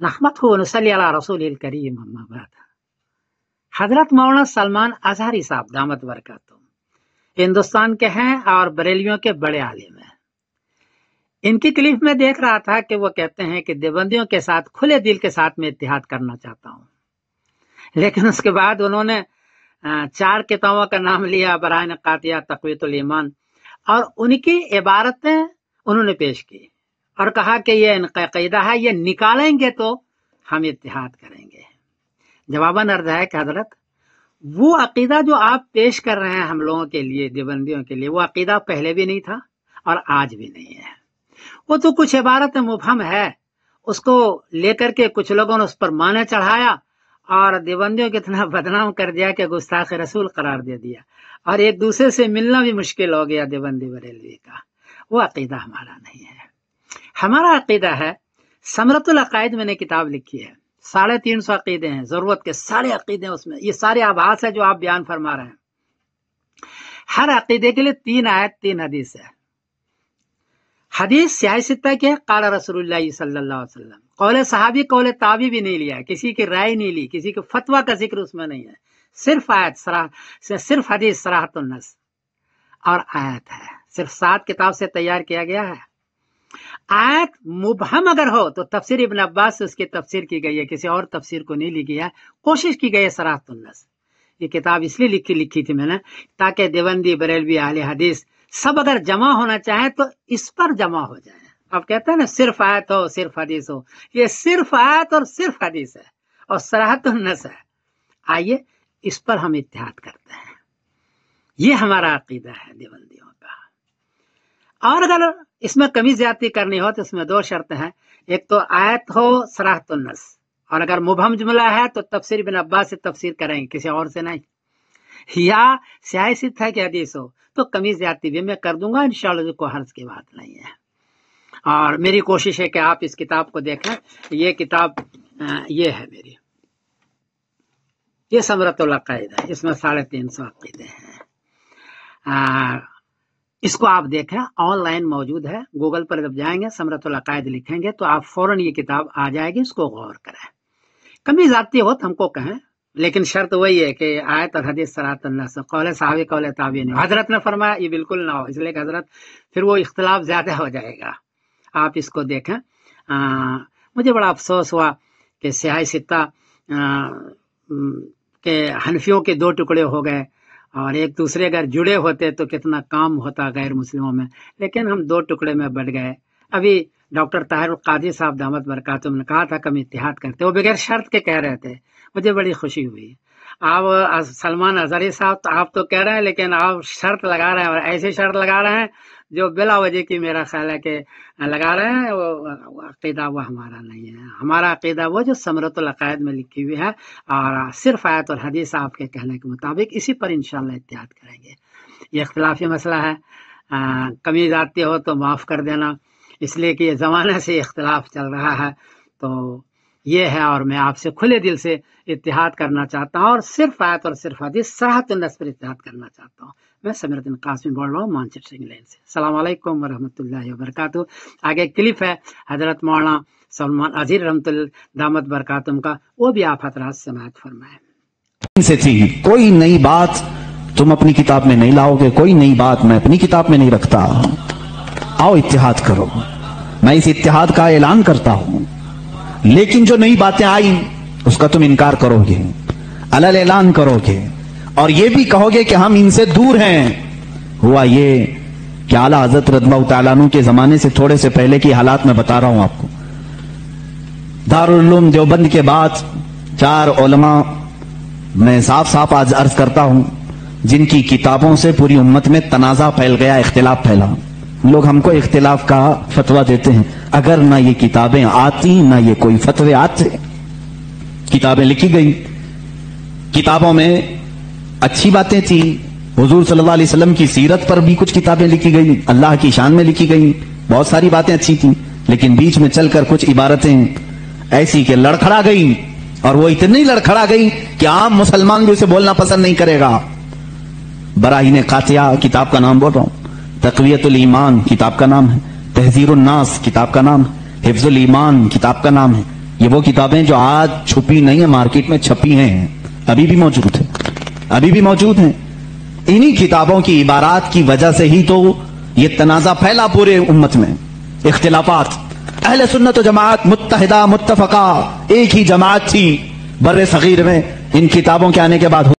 نحمده ونصلي على رسول الكريم اما بعد. حضرت مولانا سلمان اظہری صاحب دامت برکاتہ ہندوستان کے ہیں اور بریلیوں کے بڑے عالم ہیں. ان کی کلپ میں دیکھ رہا تھا کہ وہ کہتے ہیں کہ دیوبندیوں کے ساتھ کھلے دل کے ساتھ میں اتحاد کرنا چاہتا ہوں، لیکن اس کے بعد انہوں نے 4 کتابوں کا نام لیا، برائن قاطعہ، تقویت الایمان، اور ان کی عبارتیں انہوں نے پیش کی اور کہا کہ یہ ان کا عقیدہ ہے، یہ نکالیں گے تو ہم اتحاد کریں گے. جواباً عرض ہے کہ حضرت وہ عقیدہ جو آپ پیش کر رہے ہیں ہم لوگوں کے لیے، دیوبندیوں کے لیے، وہ عقیدہ پہلے بھی نہیں تھا اور آج بھی نہیں ہے. وہ تو کچھ عبارت مبہم ہے، اس کو لے کر کے کچھ لوگوں نے اس پر معنی چڑھایا اور دیوبندیوں کو اتنا بدنام کر دیا کہ گستاخ رسول قرار دے دیا، اور ایک دوسرے سے ملنا بھی مشکل ہو گیا دیوبندی بریلوی کا. وہ عقیدہ ہمارا نہیں ہے. ہمارا عقیدہ ہے ثمرۃ العقائد، میں نے کتاب لکھی ہے، 350 عقیدے ہیں، ضرورت کے سارے عقیدے اس میں، یہ سارے آبھاس ہے جو آپ بیان فرما رہے ہیں. ہر عقیدے کے لیے 3 آیت 3 حدیث ہے. حدیث سیاہ ستہ کے قال رسول اللہ صلی اللہ علیہ وسلم، قول صحابی قول تابعی بھی نہیں لیا، کسی کی رائے نہیں لی، کسی کے فتویٰ کا ذکر اس میں نہیں ہے، صرف آیت صرف حدیث صراحۃ النص اور آیت ہے. صرف 7 کتاب سے تیار کیا گیا ہے. آیت مبہم اگر ہو تو تفسیر ابن عباس سے اس کی تفسیر کی گئی ہے، کسی اور تفسیر کو نہیں لی گیا. کوشش کی گئی ہے صراحۃ النص. یہ کتاب اس لیے لکھی تھی میں نے تاکہ دیوبندی بریلوی اہل حدیث سب اگر جمع ہونا چاہیں تو اس پر جمع ہو جائیں. اب کہتے ہیں نا صرف آیت ہو صرف حدیث ہو، یہ صرف آیت اور صرف حدیث ہے اور صراحۃ النص ہے. آئیے اس پر ہم اتحاد کرتے ہیں. یہ ہمارا عقیدہ ہے دیوبندیوں کا. اور اگر اس میں کمی زیادتی کرنی ہو تو اس میں 2 شرطیں ہیں. ایک تو آیت ہو صراحۃ النص، اور اگر مبہم جملہ ہے تو تفسیر ابن عباس سے تفسیر کریں گے، کسی اور سے نہیں. یا سیاہ ستہ ہے کہ حدیث ہو تو کمی زیادتی بھی میں کر دوں گا انشاءاللہ، کوئی حرج کی بات نہیں ہے. اور میری کوشش ہے کہ آپ اس کتاب کو دیکھیں. یہ کتاب یہ ہے میری، یہ ثمرۃ العقائد ہے، اس میں 350 عقیدے ہیں. اس کو آپ دیکھیں، آن لائن موجود ہے. گوگل پر جب جائیں گے ثمرۃ العقائد لکھیں گے تو آپ فوراً یہ کتاب آ جائے گی. اس کو غور کریں. کمی زیادتی ہو تو ہم کو کہیں، لیکن شرط وہی ہے کہ آیت اور حدیث صراحۃ النص، قول صحابی قول تابعی نہیں. حضرت نے فرمایا یہ بالکل نہ ہو، اس لیے کہ حضرت پھر وہ اختلاف زیادہ ہو جائے گا. آپ اس کو دیکھیں. مجھے بڑا افسوس ہوا کہ سیاہ ستہ کہ حنفیوں کے 2 ٹکڑے ہو گئے، اور ایک دوسرے اگر جڑے ہوتے تو کتنا کام ہوتا غیر مسلموں میں، لیکن ہم 2 ٹکڑے میں بٹ گئے. ابھی ڈاکٹر طاہر القادری صاحب دامت برکاتہم نے کہا تھا کہ ہم اتحاد کرتے، وہ بغیر شرط کے کہہ رہے تھے. مجھے بڑی خوشی ہوئی. آپ سلمان اظہری صاحب تو آپ تو کہہ رہے ہیں، لیکن آپ شرط لگا رہے ہیں، اور ایسے شرط لگا رہے ہیں جو بلا وجہ کی میرا خیال ہے کہ لگا رہے ہیں. وہ عقیدہ وہ ہمارا نہیں ہے. ہمارا عقیدہ وہ جو ثمرۃ العقائد میں لکھی ہوئی ہے، اور صرف آیت اور حدیث آپ کے کہنے کے مطابق، اسی پر انشاءاللہ اتحاد کریں گے. یہ اختلافی مسئلہ ہے، کمی زیادتی ہو تو معاف کر دینا، اس لیے کہ یہ زمانے سے اختلاف چل رہا ہے. تو یہ ہے، اور میں آپ سے کھلے دل سے اتحاد کرنا چاہتا ہوں، اور صرف آیت اور صرف حدیث صراحۃ النص پر اتحاد کرنا چاہتا ہوں. میں سمیر الدین قاسمی بول رہا ہوں مانچسٹر انگلینڈ سے. السلام علیکم ورحمۃ اللہ وبرکاتہ. آگے کلپ ہے حضرت مولانا سلمان اظہری رحمۃ اللہ دامت برکاتہم کا، وہ بھی آپ حضرات سماعت فرمائیں. سے تھی کوئی نئی بات تم اپنی کتاب میں نہیں لاؤ گے، کوئی نئی بات میں اپنی کتاب میں نہیں رکھتا. آؤ اتحاد کرو. میں اس اتحاد کا اعلان کرتا ہوں، لیکن جو نئی باتیں آئیں اس کا تم انکار کرو گے، علل اعلان کرو گے، اور یہ بھی کہو گے کہ ہم ان سے دور ہیں. ہوا یہ کہ اعلیٰ حضرت رضی اللہ تعالیٰ عنہ کے زمانے سے تھوڑے سے پہلے کی حالات میں بتا رہا ہوں آپ کو. دارالعلوم دیوبند کے بعد 4 علماء میں صاف صاف آج عرض کرتا ہوں جن کی کتابوں سے پوری امت میں تنازع پھیل گیا، اختلاف پھیلا. لوگ ہم کو اختلاف کا فتویٰ دیتے ہیں، اگر نہ یہ کتابیں آتی نہ یہ کوئی فتوے آتے. کتابیں لکھی گئی، کتابوں میں اچھی باتیں تھی، حضور صلی اللہ علیہ وسلم کی سیرت پر بھی کچھ کتابیں لکھی گئی، اللہ کی شان میں لکھی گئی، بہت ساری باتیں اچھی تھیں. لیکن بیچ میں چل کر کچھ عبارتیں ایسی کہ لڑکھڑا گئی، اور وہ اتنی لڑکھڑا گئی کہ عام مسلمان بھی اسے بولنا پسند نہیں کرے گا. براہین قاطعہ کتاب کا نام بول رہا ہوں، تقویت الایمان کتاب کا نام ہے، تحذیر الناس کتاب کا نام ہے، حفظ الایمان کتاب کا نام ہے. یہ وہ کتابیں جو آج چھپی نہیں ہیں، مارکیٹ میں چھپی ہیں، ابھی بھی موجود ہیں، ابھی بھی موجود ہیں. انہی کتابوں کی عبارات کی وجہ سے ہی تو یہ تنازع پھیلا پورے امت میں، اختلافات. اہل سنت و جماعت متحدہ متفقہ ایک ہی جماعت تھی بر صغیر میں، ان کتابوں کے آنے کے بعد